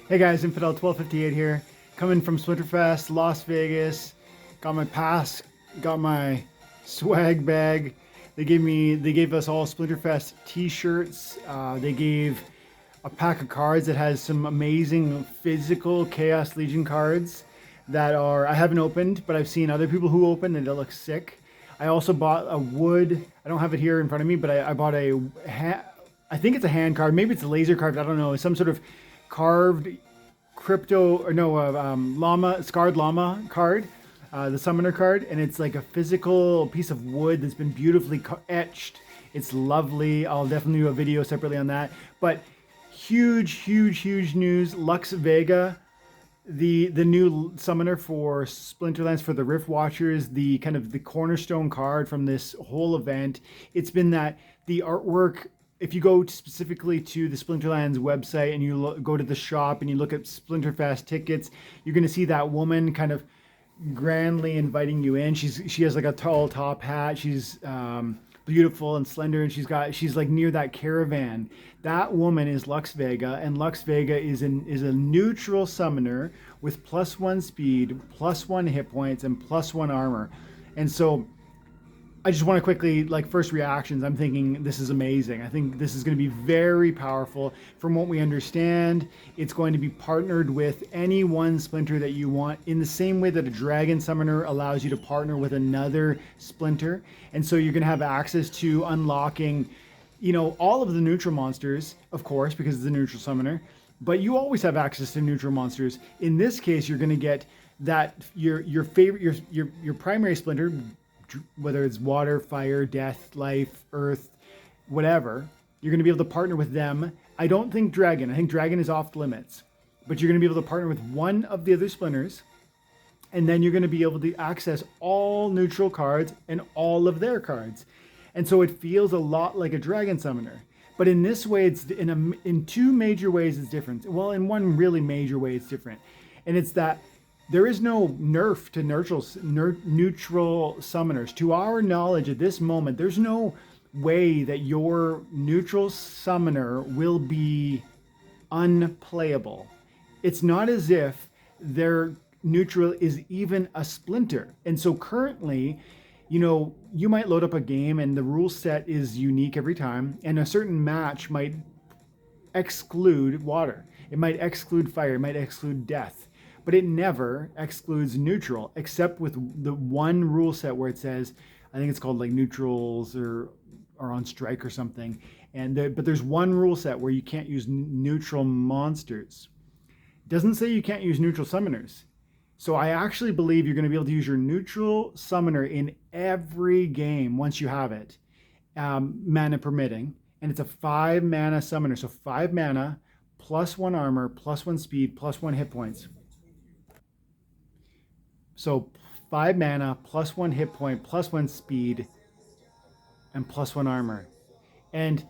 Hey guys, Infidel 1258 here, coming from Splinterfest, Las Vegas. Got my pass, got my swag bag. They gave us all Splinterfest T-shirts. They gave a pack of cards that has some amazing physical Chaos Legion cards that are I haven't opened, but I've seen other people who open and it looks sick. I also bought a wood. I don't have it here in front of me, but I bought I think it's a hand card. Maybe it's a laser card. I don't know. It's some sort of carved crypto or no llama scarred llama card, the summoner card, and it's like a physical piece of wood that's been beautifully etched. It's lovely. I'll definitely do a video separately on that. But huge news. Lux Vega, the new summoner for Splinterlands for the Riftwatchers, the kind of the cornerstone card from this whole event. It's been that the artwork, if you go specifically to the Splinterlands website and you go to the shop and you look at Splinterfest tickets, you're going to see that woman kind of grandly inviting you in. She has like a tall top hat. She's beautiful and slender, and she's like near that caravan. That woman is Lux Vega, and Lux Vega is a neutral summoner with +1 speed, +1 hit points, and +1 armor. And so I just want to quickly, like, first reactions. I'm thinking this is amazing. I think this is going to be very powerful. From what we understand, it's going to be partnered with any one splinter that you want, in the same way that a dragon summoner allows you to partner with another splinter. And so you're going to have access to unlocking, all of the neutral monsters, of course, because it's a neutral summoner. But you always have access to neutral monsters. In this case, you're going to get that your favorite, your primary splinter, whether it's water, fire, death, life, earth, whatever, you're going to be able to partner with them. I don't think dragon. I think dragon is off limits. But you're going to be able to partner with one of the other splinters, and then you're going to be able to access all neutral cards and all of their cards. And so it feels a lot like a dragon summoner. But in this way, it's in two major ways it's different. Well, in one really major way it's different. And it's that there is no nerf to neutral summoners. To our knowledge at this moment, there's no way that your neutral summoner will be unplayable. It's not as if their neutral is even a splinter. And so currently, you might load up a game and the rule set is unique every time, and a certain match might exclude water. It might exclude fire. It might exclude death. But it never excludes neutral, except with the one rule set where it says, I think it's called like neutrals or on strike or something. But there's one rule set where you can't use neutral monsters. It doesn't say you can't use neutral summoners. So I actually believe you're going to be able to use your neutral summoner in every game once you have it, mana permitting. And it's a 5 mana summoner. So 5 mana, +1 armor, +1 speed, +1 hit points. So 5 mana, +1 hit point, +1 speed, and +1 armor. And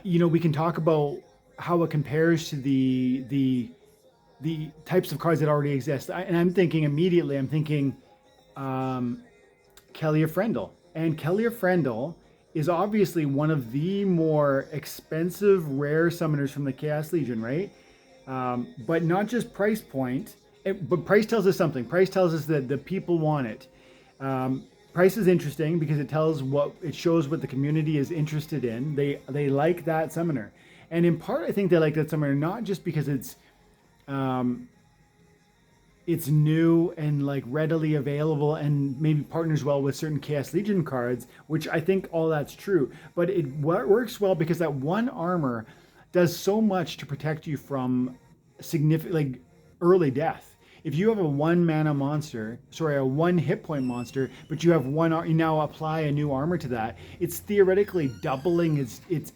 we can talk about how it compares to the types of cards that already exist. And I'm thinking immediately, Kelly of Frendel. And Kelly of Frendel is obviously one of the more expensive rare summoners from the Chaos Legion, right? But not just price point. But price tells us something. Price tells us that the people want it. Price is interesting because it shows what the community is interested in. They like that summoner, and in part, I think they like that summoner not just because it's new and like readily available and maybe partners well with certain Chaos Legion cards, which I think all that's true. But it works well because that one armor does so much to protect you from significant, like, early death. If you have a 1 mana monster, a 1 hit point monster, but you have you now apply a new armor to that, it's theoretically doubling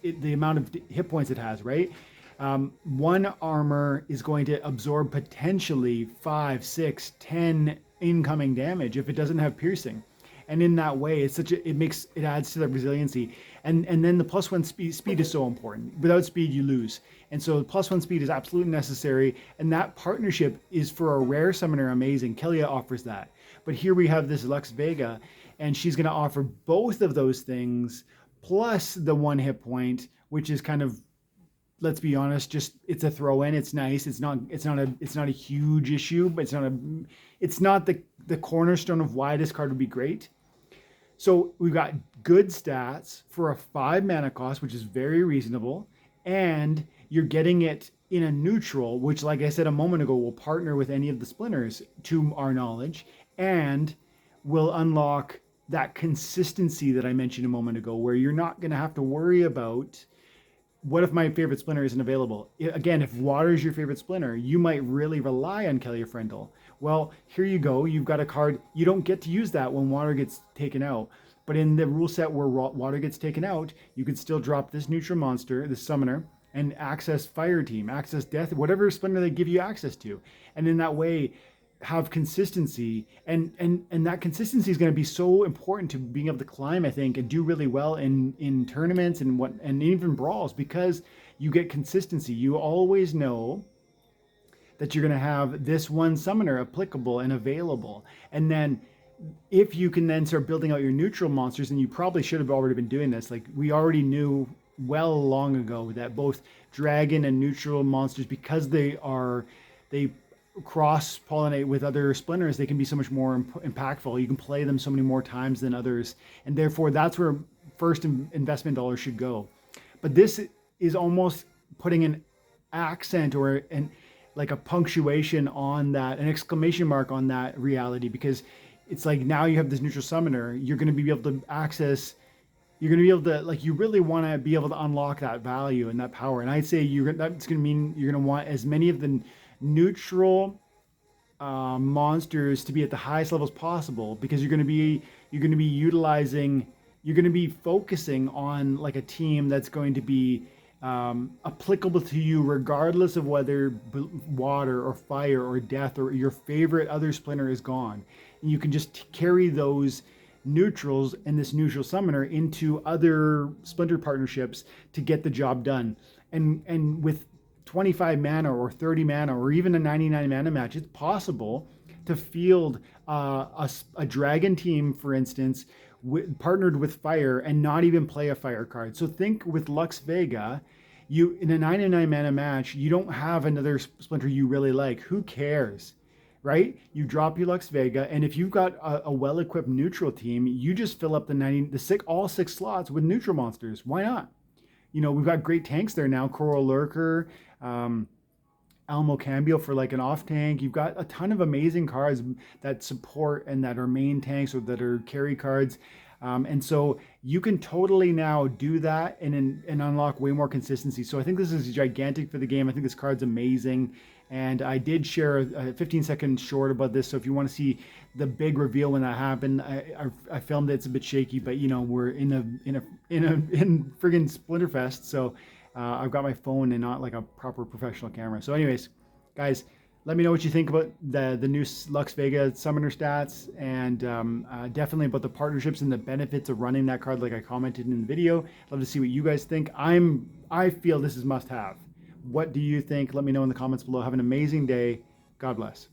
the amount of hit points it has, right? 1 armor is going to absorb potentially 5, 6, 10 incoming damage if it doesn't have piercing. And in that way, it adds to the resiliency. And then the +1 speed is so important. Without speed, you lose. And so the +1 speed is absolutely necessary. And that partnership is, for a rare summoner, amazing. Kelia offers that. But here we have this Lux Vega, and she's going to offer both of those things plus the 1 hit point, which is kind of let's be honest, just it's a throw in. It's nice. It's not a huge issue, but it's not the cornerstone of why this card would be great. So we've got good stats for a 5 mana cost, which is very reasonable, and you're getting it in a neutral, which, like I said a moment ago, will partner with any of the splinters to our knowledge, and will unlock that consistency that I mentioned a moment ago, where you're not going to have to worry about what if my favorite splinter isn't available? Again, if water is your favorite splinter, you might really rely on Kelly Friendle. Well, here you go. You've got a card. You don't get to use that when water gets taken out. But in the rule set where water gets taken out, you could still drop this neutral monster, this summoner, and access Fire Team, access Death, whatever splinter they give you access to. And in that way, have consistency, and that consistency is going to be so important to being able to climb, I think, and do really well in tournaments and even brawls, because you get consistency. You always know that you're going to have this one summoner applicable and available, and then if you can then start building out your neutral monsters, and you probably should have already been doing this, like we already knew well long ago that both dragon and neutral monsters, because they cross pollinate with other splinters, they can be so much more impactful. You can play them so many more times than others, and therefore that's where first investment dollars should go. But this is almost putting an accent or like a punctuation on that, an exclamation mark on that reality, because it's like now you have this neutral summoner, you're going to be able to access, you're going to be able to, like, you really want to be able to unlock that value and that power. And I'd say that's going to mean you're going to want as many of the neutral monsters to be at the highest levels possible, because you're going to be utilizing, you're going to be focusing on like a team that's going to be applicable to you regardless of whether water or fire or death or your favorite other splinter is gone. And you can just carry those neutrals and this neutral summoner into other splinter partnerships to get the job done. And with 25 mana or 30 mana or even a 99 mana match, it's possible to field a dragon team, for instance, partnered with fire and not even play a fire card. So think with Lux Vega, you in a 99 mana match, you don't have another splinter you really like. Who cares? Right? You drop your Lux Vega, and if you've got a well-equipped neutral team, you just fill up all 6 slots with neutral monsters. Why not? You know, we've got great tanks there now. Coral Lurker, Alamo Cambio for like an off tank. You've got a ton of amazing cards that support and that are main tanks or that are carry cards. And so you can totally now do that and unlock way more consistency. So I think this is gigantic for the game. I think this card's amazing. And I did share a 15-second short about this. So if you want to see the big reveal when that happened, I filmed it. It's a bit shaky, but you know, we're in friggin' Splinterfest. So I've got my phone and not like a proper professional camera. So anyways, guys, let me know what you think about the new Lux Vega summoner stats, and definitely about the partnerships and the benefits of running that card like I commented in the video. Love to see what you guys think. I feel this is must have. What do you think? Let me know in the comments below. Have an amazing day. God bless.